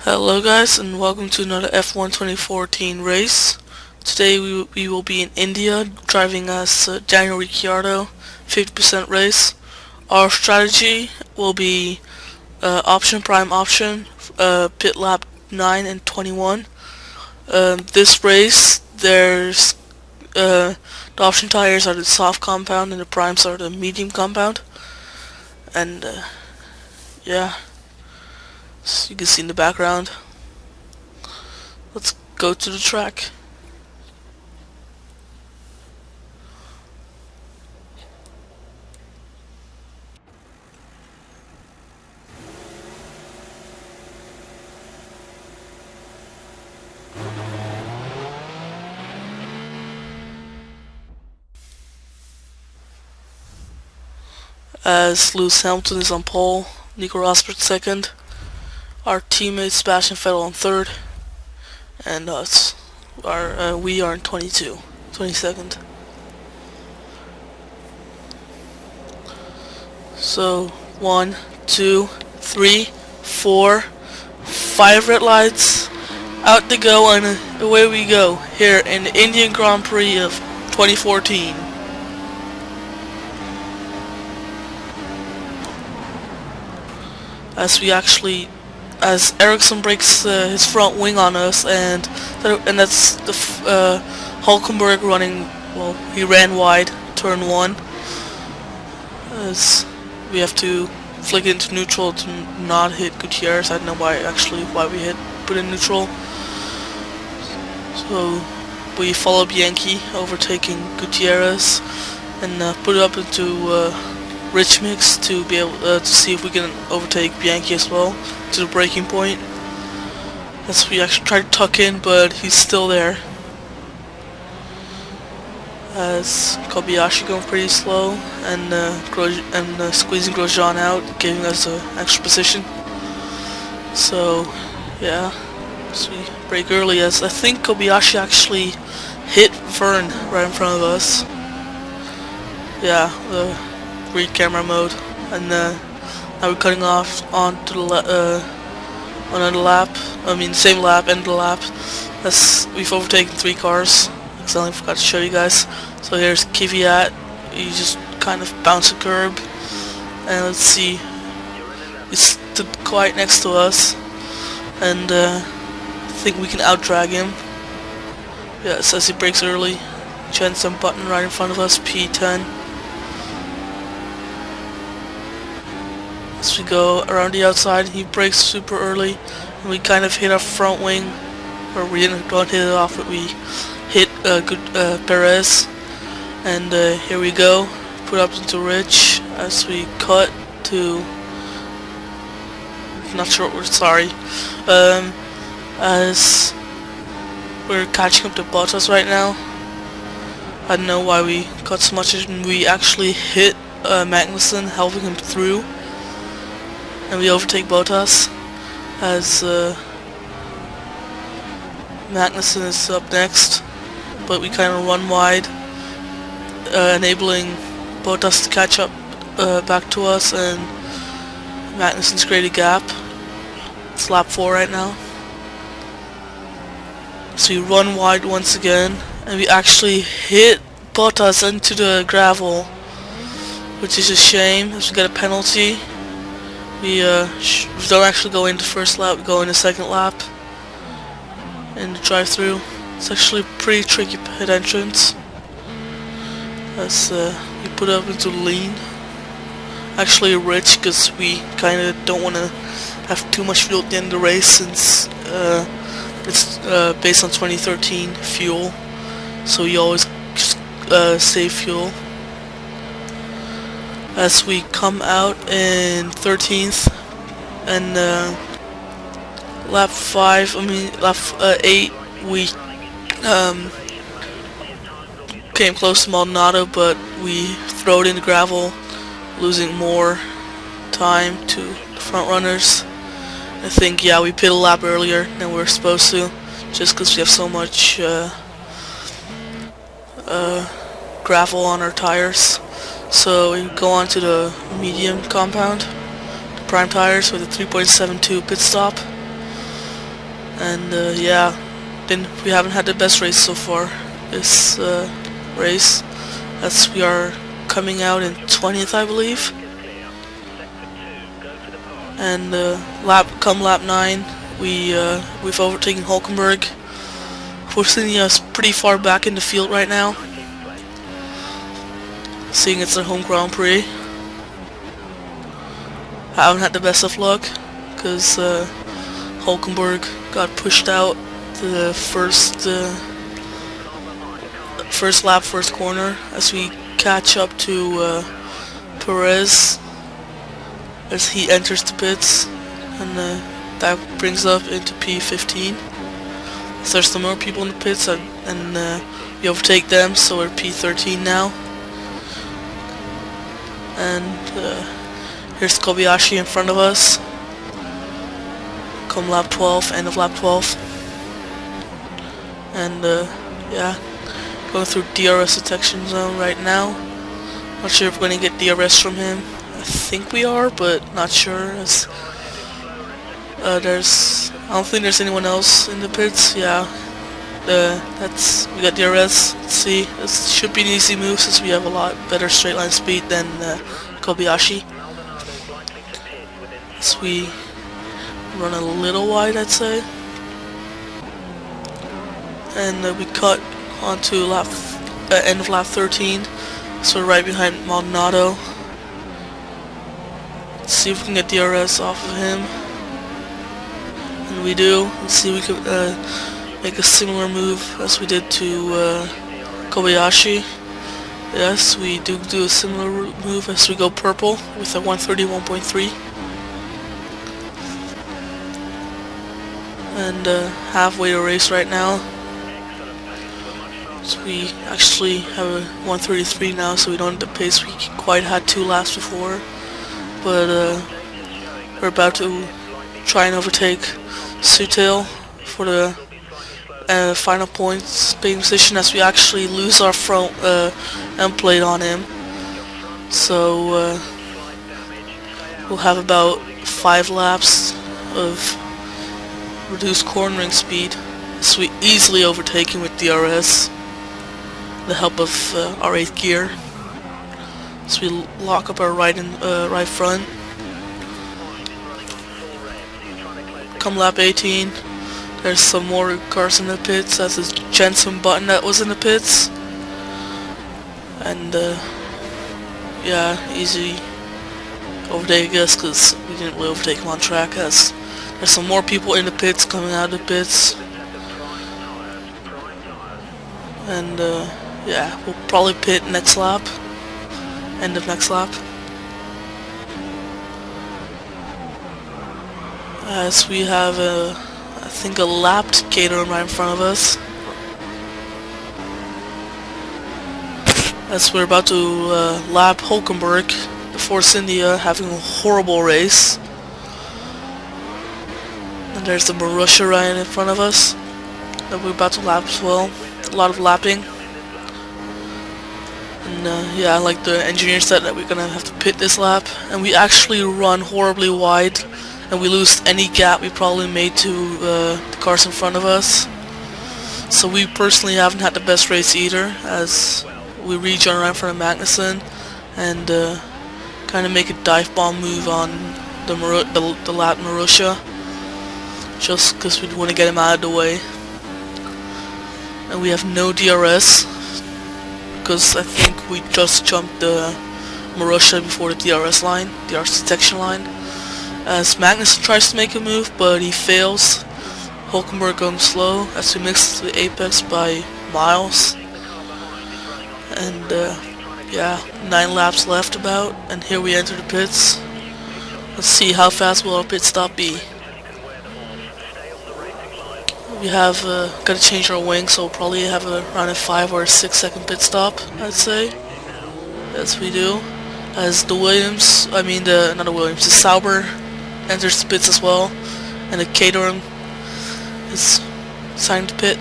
Hello guys, and welcome to another F1 2014 race. Today we will be in India driving as Daniel Ricciardo, 50% race. Our strategy will be prime option, pit lap 9 and 21. This race, there's the option tires are the soft compound and the primes are the medium compound. And yeah, so you can see in the background. Let's go to the track. As Lewis Hamilton is on pole, Nico Rosberg second, our teammate Sebastian Vettel on third, and we are in 22nd. So 1, 2, 3, 4, 5 red lights, out they go, and away we go here in the Indian Grand Prix of 2014. As Ericsson breaks his front wing on us, and that's the Hulkenberg running. Well, he ran wide, turn 1. As we have to flick it into neutral to not hit Gutierrez. I don't know why we put in neutral. So we follow Bianchi, overtaking Gutierrez, and put it up into Rich Mix to be able to see if we can overtake Bianchi as well to the braking point. As we actually try to tuck in, but he's still there. As Kobayashi going pretty slow, and squeezing Grosjean out, giving us an extra position. So yeah, so we brake early, as I think Kobayashi actually hit Vern right in front of us. Yeah, the read camera mode, and now we're cutting off onto the another lap. Same lap, end of the lap. We've overtaken 3 cars. I forgot to show you guys. So here's Kvyat. He just kind of bounced a curb, and let's see, he stood quite next to us, and I think we can out drag him. Yeah, it says he brakes early. Jensen Button right in front of us, P10. As we go around the outside, he brakes super early, and we kind of hit our front wing, or we don't hit it off, but we hit Perez, and here we go, put up into Rich as we cut to, not sure what we're, sorry, as we're catching up to Bottas right now. I don't know why we cut so much, and we actually hit Magnussen, helping him through. And we overtake Bottas, as Magnussen is up next, but we kind of run wide, enabling Bottas to catch up back to us, and Magnussen's created a gap. It's lap 4 right now. So we run wide once again, and we actually hit Bottas into the gravel, which is a shame, as we get a penalty. We don't actually go into first lap, we go in the second lap in the drive-through. It's actually a pretty tricky pit entrance, as we put up into lean. Actually rich, because we kind of don't want to have too much fuel at the end of the race, since it's based on 2013 fuel, so you always just save fuel. As we come out in 13th, and lap 8, we came close to Maldonado, but we throw it in the gravel, losing more time to the front runners. I think, yeah, we pit a lap earlier than we were supposed to, just because we have so much gravel on our tires. So we go on to the medium compound, the prime tires with a 3.72 pit stop. And yeah, we haven't had the best race so far this race, as we are coming out in 20th, I believe. And come lap 9, we've overtaken Hulkenberg. Fortunately, us pretty far back in the field right now, seeing it's their home Grand Prix. I haven't had the best of luck, because Hulkenberg got pushed out the first lap, first corner, as we catch up to Perez as he enters the pits, and that brings up into P15. So there's some more people in the pits, and we overtake them, so we're P13 now. And here's Kobayashi in front of us. Come lap 12, end of lap 12. And yeah, going through DRS detection zone right now. Not sure if we're going to get DRS from him. I think we are, but not sure. As I don't think there's anyone else in the pits. Yeah, we got DRS. Let's see. This should be an easy move since we have a lot better straight line speed than Kobayashi. So we run a little wide, I'd say. And we cut onto end of lap 13, so we're right behind Maldonado. Let's see if we can get DRS off of him. And we do. Let's see if we can make a similar move as we did to Kobayashi. Yes, we do a similar move as we go purple with a 131.3. And halfway to race right now. So we actually have a 133 now, so we don't have the pace we quite had 2 laps before. But we're about to try and overtake Sutil for the final points paying position, as we actually lose our front end plate on him. So we'll have about 5 laps of reduced cornering speed, so we easily overtake him with DRS, the help of our 8th gear. So we lock up our right front. Come lap 18, there's some more cars in the pits. That's his Jensen Button that was in the pits. And yeah, easy overtake, I guess, because we didn't really overtake him on track, as there's some more people in the pits coming out of the pits. And yeah, we'll probably pit next lap. End of next lap. As we have I think a lapped Caterham right in front of us. As we're about to lap Hulkenberg, the Force India, having a horrible race. And there's the Marussia right in front of us that we're about to lap as well. A lot of lapping. And yeah, like the engineer said that we're gonna have to pit this lap, and we actually run horribly wide, and we lose any gap we probably made to the cars in front of us. So we personally haven't had the best race either, as we regen right in front of Magnussen and kind of make a dive bomb move on the lap Marussia, just because we want to get him out of the way. And we have no DRS, because I think we just jumped the Marussia before the DRS line, DRS detection line. As Magnussen tries to make a move, but he fails. Hulkenberg going slow as we mix the apex by miles. And yeah, 9 laps left about, and here we enter the pits. Let's see how fast will our pit stop be. We have got to change our wing, so we'll probably have around a 5 or 6 second pit stop, I'd say. Yes, we do. As the Sauber enters the pits as well, and the Caterham is signed to pit.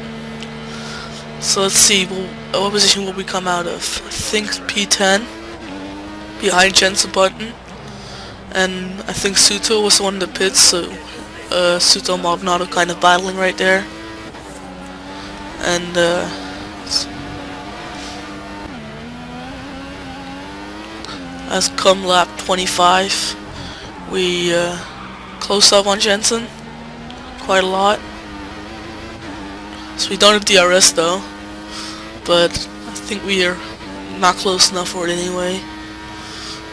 So let's see, what position will we come out of? I think P10, behind Jensen Button, and I think Suto was the one in the pits, so Suto Magnato kind of battling right there. And as come lap 25, we close up on Jensen quite a lot. So we don't have DRS though, but I think we are not close enough for it anyway.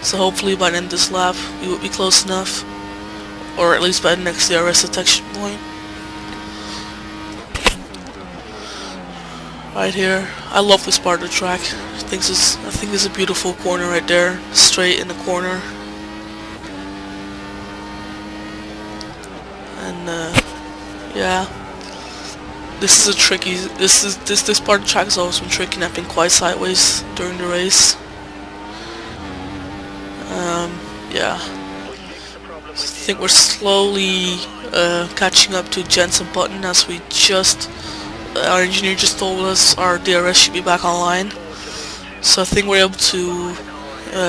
So hopefully by the end of this lap we will be close enough, or at least by the next DRS detection point. Right here, I love this part of the track. I think it's a beautiful corner right there, straight in the corner. And yeah, this is a tricky. This part of the track has always been tricky, and I've been quite sideways during the race. Yeah, I think we're slowly catching up to Jensen Button, as we just. Our engineer just told us our DRS should be back online, so I think we're able to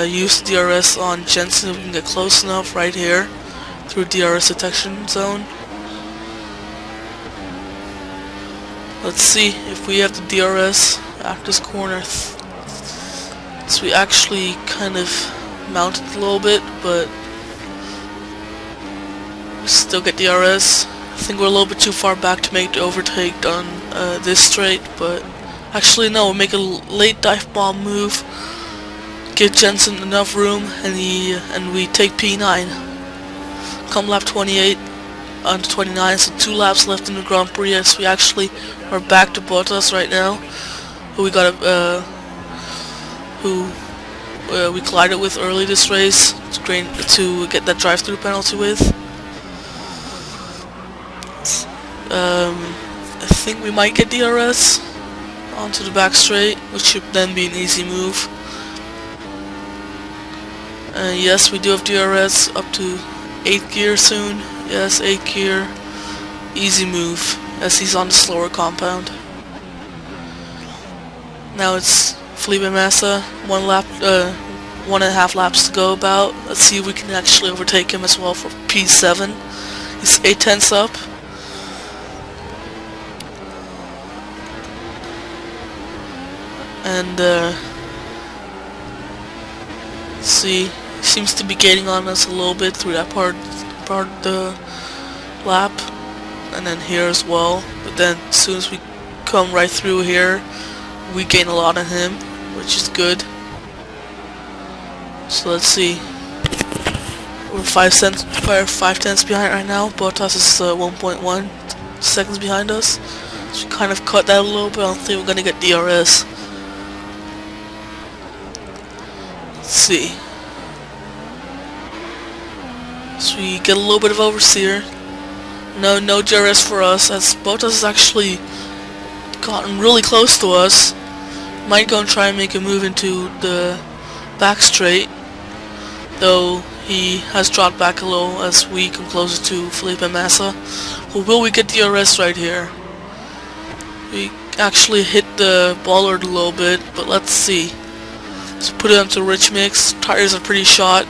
use DRS on Jensen if we can get close enough right here through DRS detection zone. Let's see if we have the DRS after this corner. So we actually kind of mounted a little bit, but we still get DRS. I think we're a little bit too far back to make the overtake on this straight, but actually no, we'll make a late dive bomb move, give Jensen enough room, and we take P9. Come lap 28 on 29, so 2 laps left in the Grand Prix. Yes, we actually are back to Bottas right now, who we got we collided with early this race to get that drive-through penalty with. I think we might get DRS onto the back straight, which should then be an easy move. Yes, we do have DRS up to 8th gear soon. Yes, 8th gear, easy move, as he's on the slower compound. Now it's Felipe Massa, 1.5 laps to go about. Let's see if we can actually overtake him as well for P7. He's 8/10 up. And let's see, seems to be gaining on us a little bit through that part of the lap, and then here as well. But then as soon as we come right through here, we gain a lot on him, which is good. So let's see, we're 5/10 behind right now. Bottas is 1.1 seconds behind us. So we kind of cut that a little bit. I don't think we're gonna get DRS. Let's see. So we get a little bit of oversteer. No DRS for us, as Bottas has actually gotten really close to us. Might go and try and make a move into the back straight, though he has dropped back a little as we come closer to Felipe Massa. Well, will we get DRS right here? We actually hit the bollard a little bit, but let's see. Let's put it onto rich mix. Tires are pretty shot.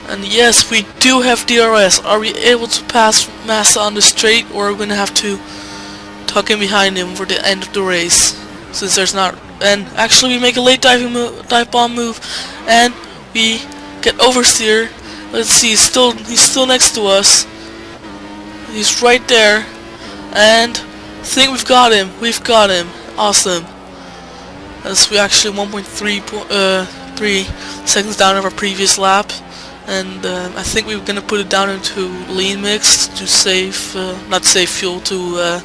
And yes, we do have DRS. Are we able to pass Massa on the straight, or are we going to have to tuck in behind him for the end of the race? Since there's not... And actually we make a late dive bomb move, and we get oversteer. Let's see, he's still next to us. He's right there. And I think we've got him. We've got him. Awesome. As we actually 1.3 seconds down of our previous lap. And I think we're gonna put it down into lean mix to save, not save fuel, to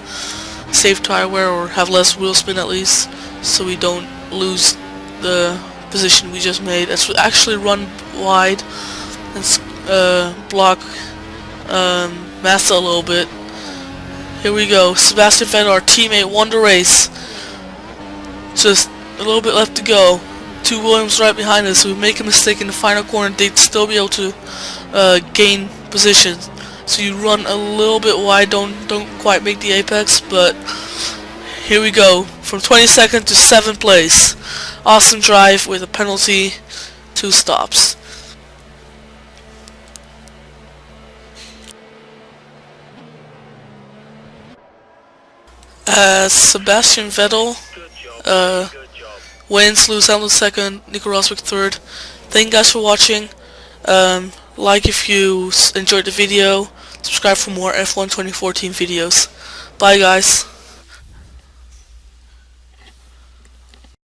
save tire wear or have less wheel spin at least, so we don't lose the position we just made. As we actually run wide and block Massa a little bit. Here we go. Sebastian Vettel, our teammate, won the race. Just a little bit left to go. 2 Williams right behind us. So we make a mistake in the final corner, they'd still be able to gain position. So you run a little bit wide, don't quite make the apex, but here we go. From 22nd to 7th place. Awesome drive with a penalty, 2 stops. Sebastian Vettel wins, Lewis Hamilton second, Nico Rosberg third. Thank you guys for watching. Like if you enjoyed the video, subscribe for more F1 2014 videos. Bye guys.